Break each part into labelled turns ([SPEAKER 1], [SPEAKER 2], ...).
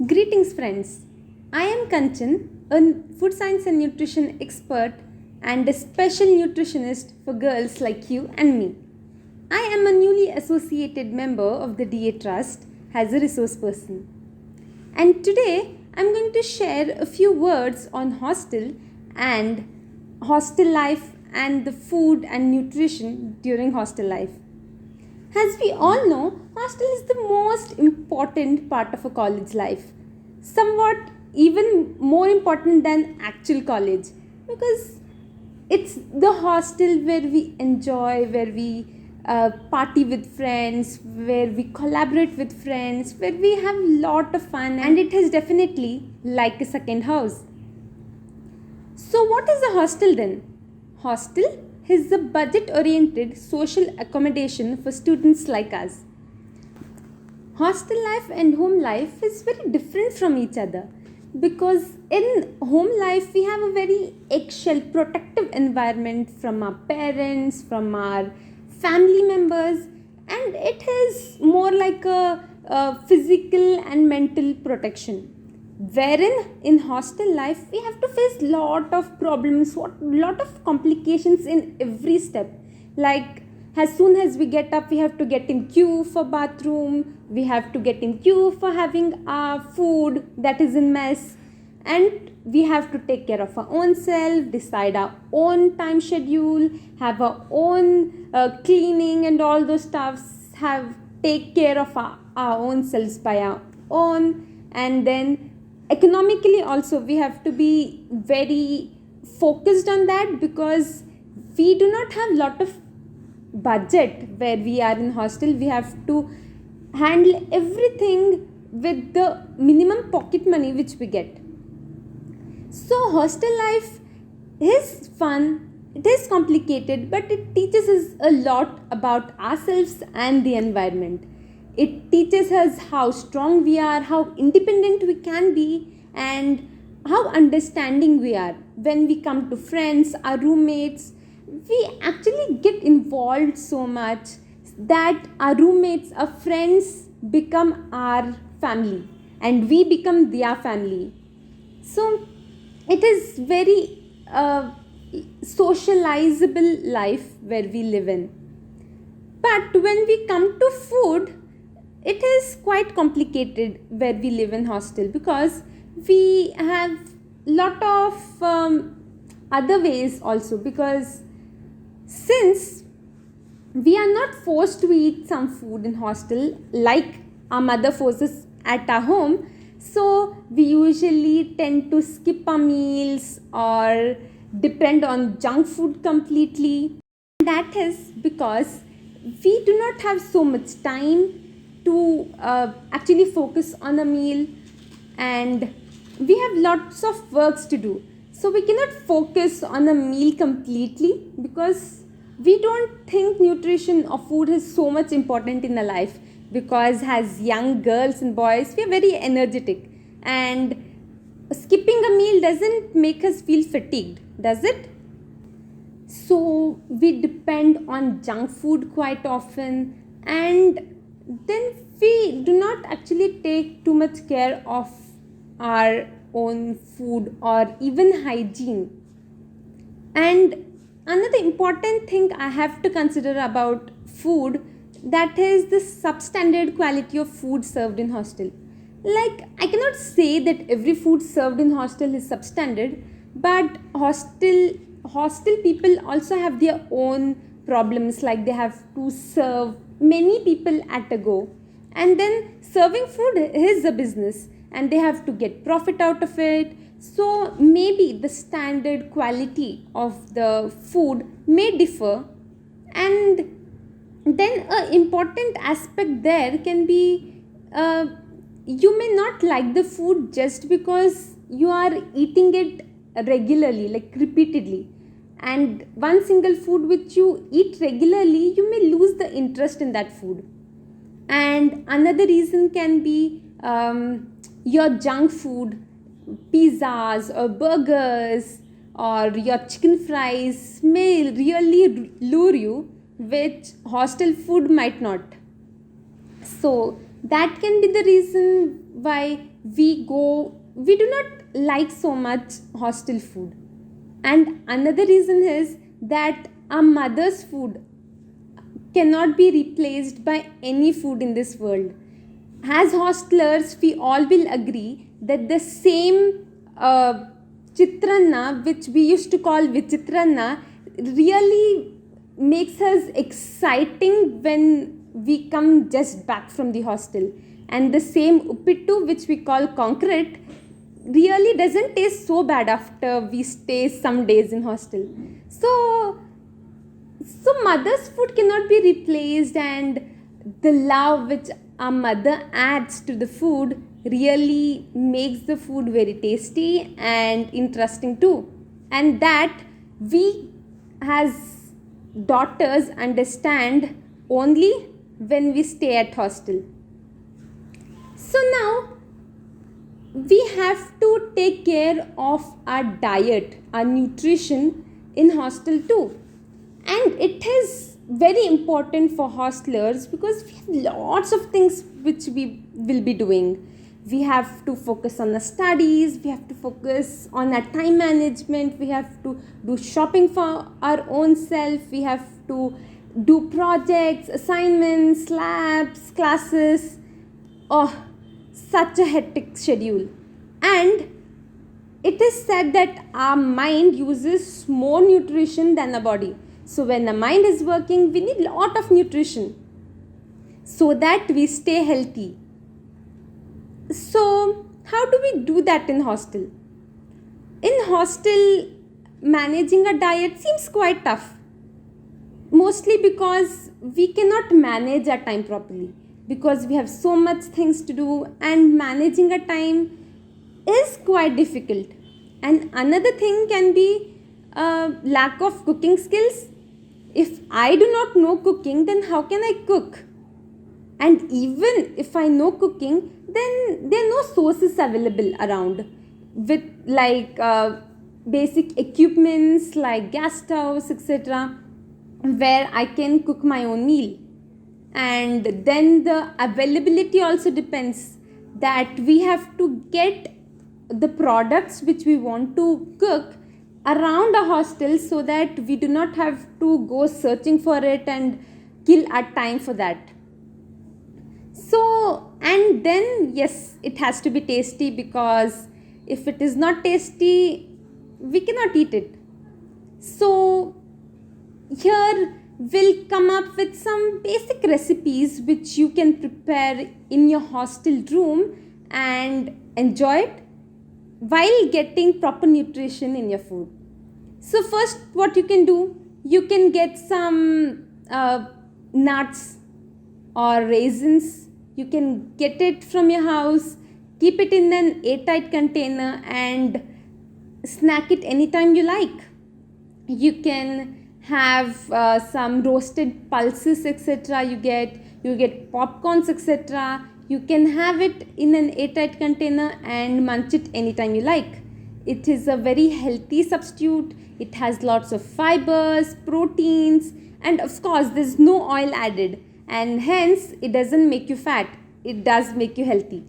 [SPEAKER 1] Greetings, friends. I am Kanchan, a food science and nutrition expert and a special nutritionist for girls like you and me. I am a newly associated member of the DA Trust as a resource person. And today I'm going to share a few words on hostel and hostel life and the food and nutrition during hostel life. As we all know, hostel is the most important part of a college life. Somewhat even more important than actual college because it's the hostel where we enjoy, where we party with friends, where we collaborate with friends, where we have lot of fun, and it is definitely like a second house. So, what is a hostel then? Hostel is a budget oriented social accommodation for students like us. Hostel life and home life is very different from each other because in home life we have a very eggshell protective environment from our parents, from our family members, and it is more like a physical and mental protection, wherein in hostel life we have to face lot of problems, lot of complications in every step. Like as soon as we get up we have to get in queue for bathroom, we have to get in queue for having our food that is in mess, and we have to take care of our own self, decide our own time schedule, have our own cleaning and all those stuffs, have take care of our own selves by our own. And then economically also we have to be very focused on that because we do not have lot of budget where we are in hostel. We have to handle everything with the minimum pocket money which we get. So hostel life is fun, it is complicated, but it teaches us a lot about ourselves and the environment. It teaches us how strong we are, how independent we can be, and how understanding we are. When we come to friends, our roommates, we actually get involved so much that our roommates, our friends become our family and we become their family. So it is very socializable life where we live in. But when we come to food, it is quite complicated where we live in hostel because we have lot of other ways also, because since we are not forced to eat some food in hostel like our mother forces at our home, so we usually tend to skip our meals or depend on junk food completely. That is because we do not have so much time to actually focus on a meal, and we have lots of works to do, so we cannot focus on a meal completely because we don't think nutrition or food is so much important in our life, because as young girls and boys we are very energetic, and skipping a meal doesn't make us feel fatigued, does it? So we depend on junk food quite often, and then we do not actually take too much care of our own food or even hygiene. And another important thing I have to consider about food, that is the substandard quality of food served in hostel. Like I cannot say that every food served in hostel is substandard, but hostel people also have their own problems, like they have to serve many people at a go, and then serving food is a business and they have to get profit out of it. So maybe the standard quality of the food may differ, and then an important aspect there can be you may not like the food just because you are eating it regularly, like repeatedly, and one single food which you eat regularly you may lose the interest in that food. And another reason can be your junk food, pizzas or burgers or your chicken fries may really lure you, which hostel food might not. So That can be the reason why we do not like so much hostel food. And another reason is that our mother's food cannot be replaced by any food in this world. As hostelers, we all will agree that the same chitranna, which we used to call vichitranna, really makes us exciting when we come just back from the hostel. And the same uppittu, which we call concrete, really doesn't taste so bad after we stay some days in hostel. So mother's food cannot be replaced, and the love which our mother adds to the food really makes the food very tasty and interesting too. And that we as daughters understand only when we stay at hostel. So now we have to take care of our diet, our nutrition in hostel too. And it is very important for hostelers because we have lots of things which we will be doing. We have to focus on the studies, we have to focus on our time management, we have to do shopping for our own self, we have to do projects, assignments, labs, classes. Oh, such a hectic schedule. And it is said that our mind uses more nutrition than the body. So when the mind is working, we need a lot of nutrition so that we stay healthy. So how do we do that in hostel? In hostel, managing a diet seems quite tough. Mostly because we cannot manage our time properly. Because we have so much things to do, and managing a time is quite difficult. And another thing can be lack of cooking skills. If I do not know cooking, then how can I cook? And even if I know cooking, then there are no sources available around with basic equipments like gas stoves, etc., where I can cook my own meal. And then the availability also depends, that we have to get the products which we want to cook around a hostel so that we do not have to go searching for it and kill our time for that. So, and then yes, it has to be tasty, because if it is not tasty, we cannot eat it. So here we'll come up with some basic recipes which you can prepare in your hostel room and enjoy it while getting proper nutrition in your food. So first, what you can do, you can get some nuts or raisins. You can get it from your house, keep it in an airtight container and snack it anytime you like. You can have some roasted pulses, etc. You get popcorns, etc. You can have it in an airtight container and munch it anytime you like. It is a very healthy substitute. It has lots of fibers, proteins, and of course there's no oil added, and hence it doesn't make you fat. It does make you healthy.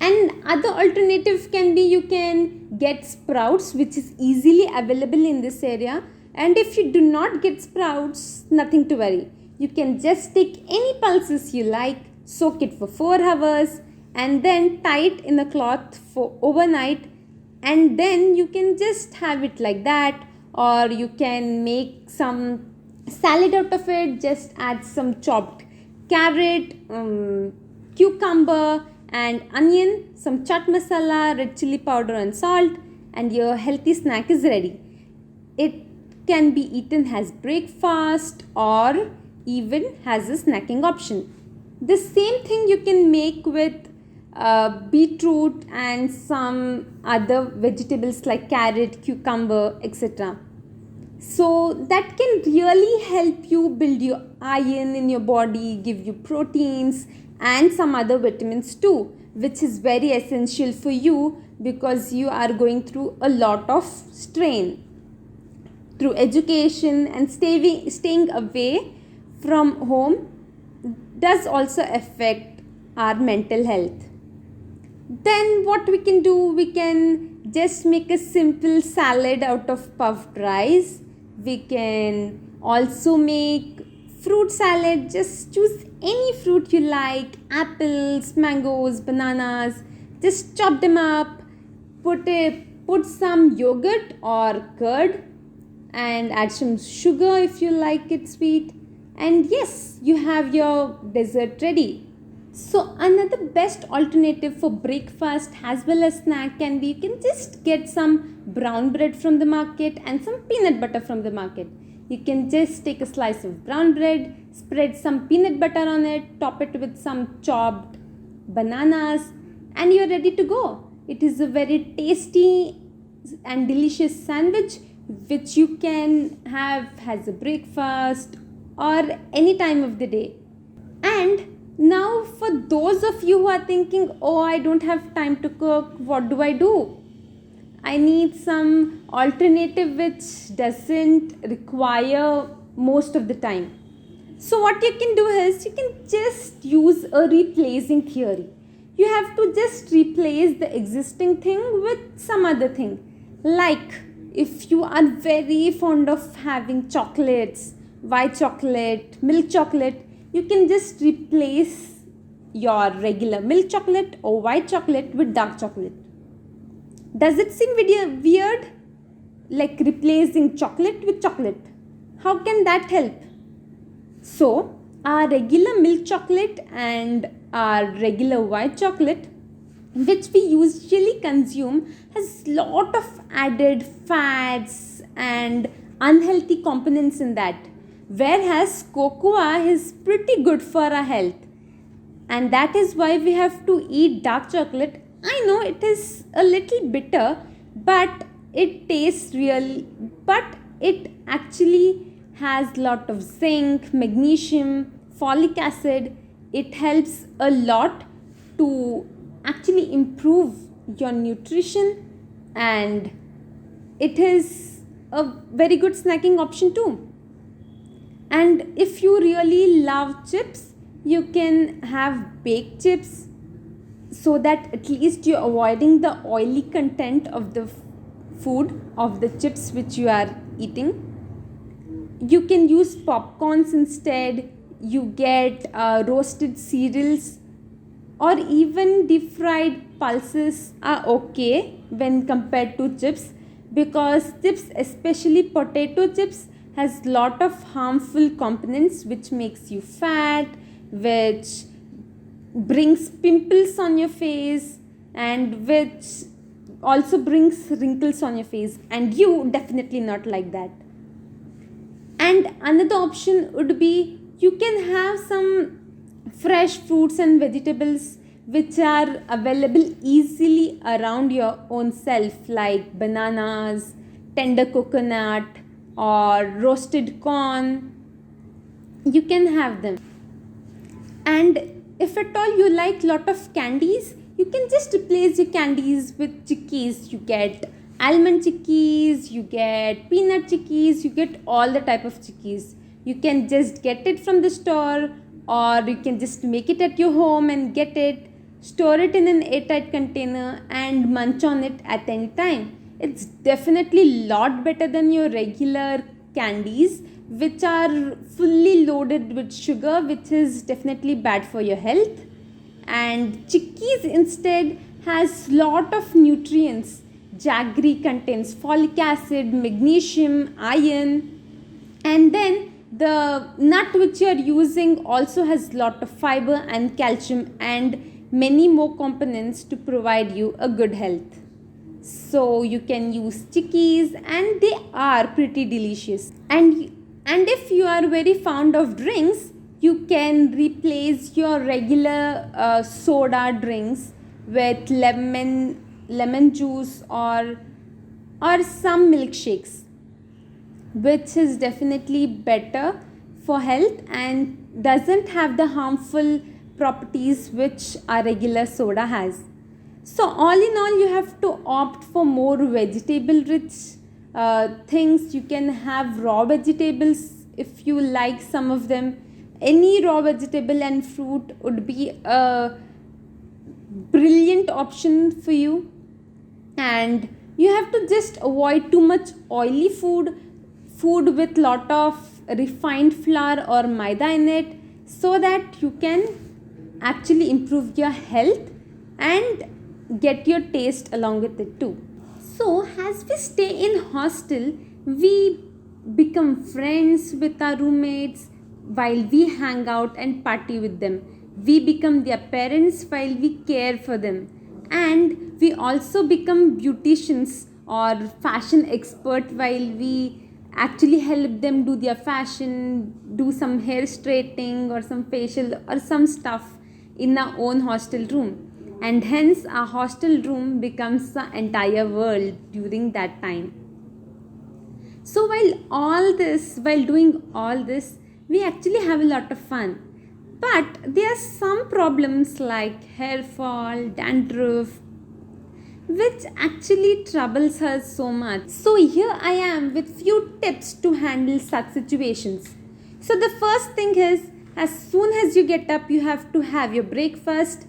[SPEAKER 1] And other alternative can be, you can get sprouts, which is easily available in this area. And if you do not get sprouts, nothing to worry. You can just take any pulses you like, soak it for 4 hours, and then tie it in a cloth for overnight, and then you can just have it like that. Or you can make some salad out of it. Just add some chopped carrot, cucumber and onion, some chaat masala, red chili powder and salt, and your healthy snack is ready. It can be eaten as breakfast or even as a snacking option. The same thing you can make with beetroot and some other vegetables like carrot, cucumber, etc. So that can really help you build your iron in your body, give you proteins and some other vitamins too, which is very essential for you because you are going through a lot of strain through education, and staying away from home does also affect our mental health. Then what we can do, we can just make a simple salad out of puffed rice. We can also make fruit salad. Just choose any fruit you like, apples, mangoes, bananas. Just chop them up, put some yogurt or curd, and add some sugar if you like it sweet, and yes, you have your dessert ready. So another best alternative for breakfast as well as snack can be, you can just get some brown bread from the market and some peanut butter from the market. You can just take a slice of brown bread, spread some peanut butter on it, top it with some chopped bananas, and you're ready to go. It is a very tasty and delicious sandwich which you can have as a breakfast or any time of the day. And now, for those of you who are thinking, oh, I don't have time to cook, what do I do? I need some alternative which doesn't require most of the time. So, what you can do is you can just use a replacing theory. You have to just replace the existing thing with some other thing. Like, if you are very fond of having chocolates, white chocolate, milk chocolate, you can just replace your regular milk chocolate or white chocolate with dark chocolate. Does it seem weird? Like replacing chocolate with chocolate. How can that help? So, our regular milk chocolate and our regular white chocolate, which we usually consume, has lot of added fats and unhealthy components in that. Whereas cocoa is pretty good for our health, and that is why we have to eat dark chocolate. I know it is a little bitter, but it tastes real, but it actually has lot of zinc, magnesium, folic acid. It helps a lot to actually improve your nutrition, and it is a very good snacking option too. And if you really love chips, you can have baked chips, so that at least you're avoiding the oily content of the food, of the chips which you are eating. You can use popcorns instead. You get roasted cereals, or even deep fried pulses are okay when compared to chips, because chips, especially potato chips, has lot of harmful components which makes you fat, which brings pimples on your face, and which also brings wrinkles on your face, and you definitely not like that. And another option would be, you can have some fresh fruits and vegetables which are available easily around your own self, like bananas, tender coconut, or roasted corn. You can have them. And if at all you like lot of candies, you can just replace your candies with chickies. You get almond chickies, you get peanut chickies, you get all the type of chickies. You can just get it from the store, or you can just make it at your home and get it, store it in an airtight container, and munch on it at any time. It's definitely lot better than your regular candies, which are fully loaded with sugar, which is definitely bad for your health. And chickies instead has lot of nutrients. Jaggery contains folic acid, magnesium, iron, and then the nut which you are using also has lot of fiber and calcium and many more components to provide you a good health. So you can use chickies, and they are pretty delicious. And if you are very fond of drinks, you can replace your regular soda drinks with lemon juice, or some milkshakes, which is definitely better for health and doesn't have the harmful properties which a regular soda has. So all in all, you have to opt for more vegetable rich things. You can have raw vegetables if you like some of them, any raw vegetable and fruit would be a brilliant option for you. And you have to just avoid too much oily food with lot of refined flour or maida in it, so that you can actually improve your health and get your taste along with it too. So as we stay in hostel, we become friends with our roommates while we hang out and party with them. We become their parents while we care for them, and we also become beauticians or fashion expert while we actually help them do their fashion, do some hair straightening or some facial or some stuff in our own hostel room. And hence our hostel room becomes the entire world during that time. So while doing all this, we actually have a lot of fun. But there are some problems like hair fall, dandruff, which actually troubles us so much. So here I am with few tips to handle such situations. So the first thing is, as soon as you get up, you have to have your breakfast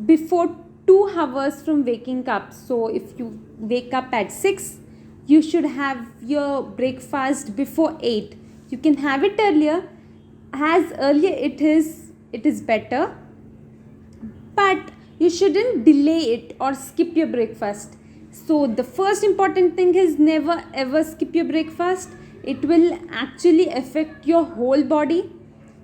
[SPEAKER 1] before 2 hours from waking up. So if you wake up at 6, you should have your breakfast before 8. You can have it earlier. As earlier it is better, but you shouldn't delay it or skip your breakfast. So the first important thing is, never ever skip your breakfast. It will actually affect your whole body,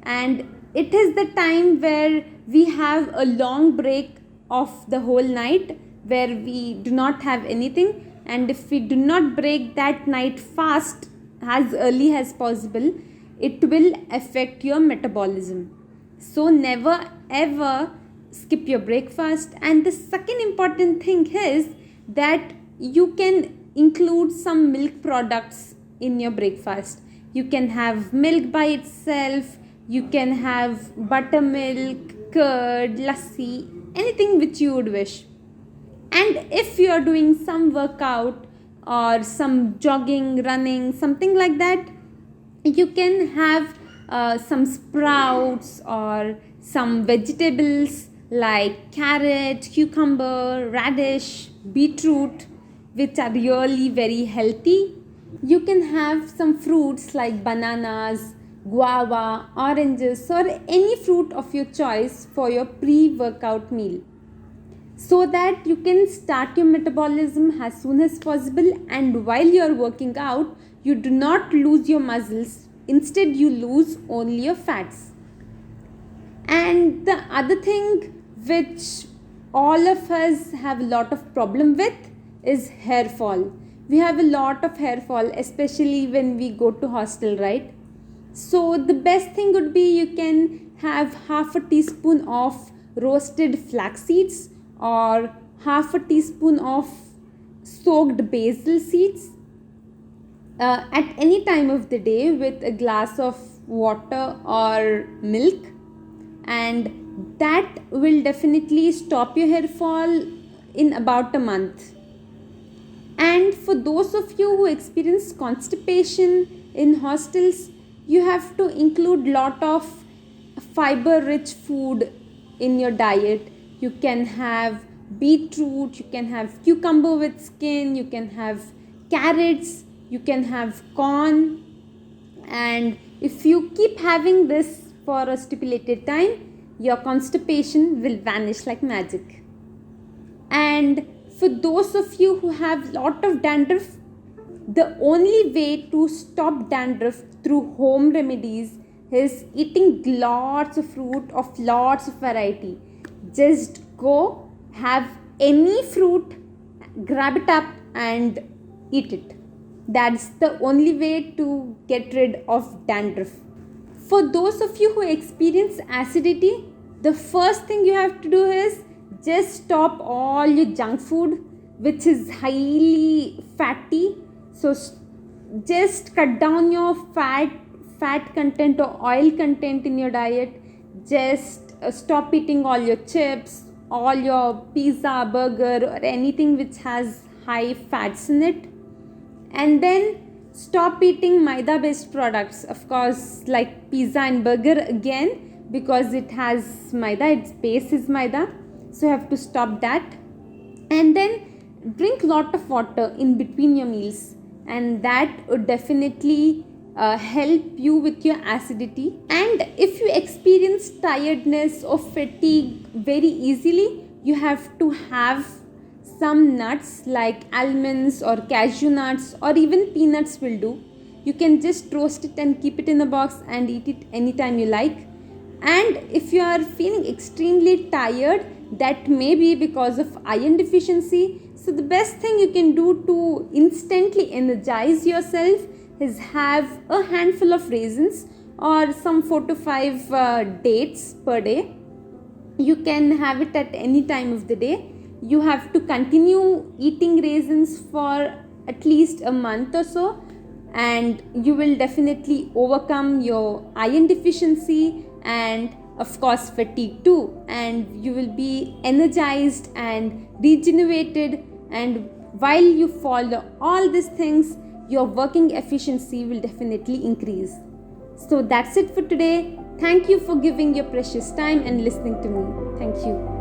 [SPEAKER 1] and it is the time where we have a long break of the whole night where we do not have anything, and if we do not break that night fast as early as possible, it will affect your metabolism. So never ever skip your breakfast. And the second important thing is that you can include some milk products in your breakfast. You can have milk by itself, you can have buttermilk, curd, lassi, anything which you would wish. And if you are doing some workout or some jogging, running, something like that, you can have some sprouts or some vegetables like carrot, cucumber, radish, beetroot, which are really very healthy. You can have some fruits like bananas, guava, oranges, or any fruit of your choice for your pre-workout meal, so that you can start your metabolism as soon as possible. And while you are working out, you do not lose your muscles, instead you lose only your fats. And the other thing which all of us have a lot of problem with is hair fall. We have a lot of hair fall, especially when we go to hostel, right? So the best thing would be, you can have half a teaspoon of roasted flax seeds or half a teaspoon of soaked basil seeds at any time of the day with a glass of water or milk, and that will definitely stop your hair fall in about a month. And for those of you who experience constipation in hostels, you have to include lot of fiber rich food in your diet. You can have beetroot, you can have cucumber with skin, you can have carrots, you can have corn. And if you keep having this for a stipulated time, your constipation will vanish like magic. And for those of you who have lot of dandruff, the only way to stop dandruff through home remedies is eating lots of fruit of lots of variety. Just go have any fruit, grab it up and eat it. That's the only way to get rid of dandruff. For those of you who experience acidity, the first thing you have to do is just stop all your junk food which is highly fatty. So just cut down your fat content or oil content in your diet. Just stop eating all your chips, all your pizza, burger, or anything which has high fats in it. And then Stop eating maida based products, of course, like pizza and burger again, because it has maida, its base is maida, so you have to stop that. And then drink lot of water in between your meals, and that would definitely help you with your acidity. And if you experience tiredness or fatigue very easily, you have to have some nuts like almonds or cashew nuts, or even peanuts will do. You can just roast it and keep it in a box and eat it anytime you like. And if you are feeling extremely tired, that may be because of iron deficiency. So the best thing you can do to instantly energize yourself is have a handful of raisins or some 4 to 5 dates per day. You can have it at any time of the day. You have to continue eating raisins for at least a month or so, and you will definitely overcome your iron deficiency and of course fatigue too, and you will be energized and regenerated. And while you follow all these things, your working efficiency will definitely increase. So that's it for today. Thank you for giving your precious time and listening to me. Thank you.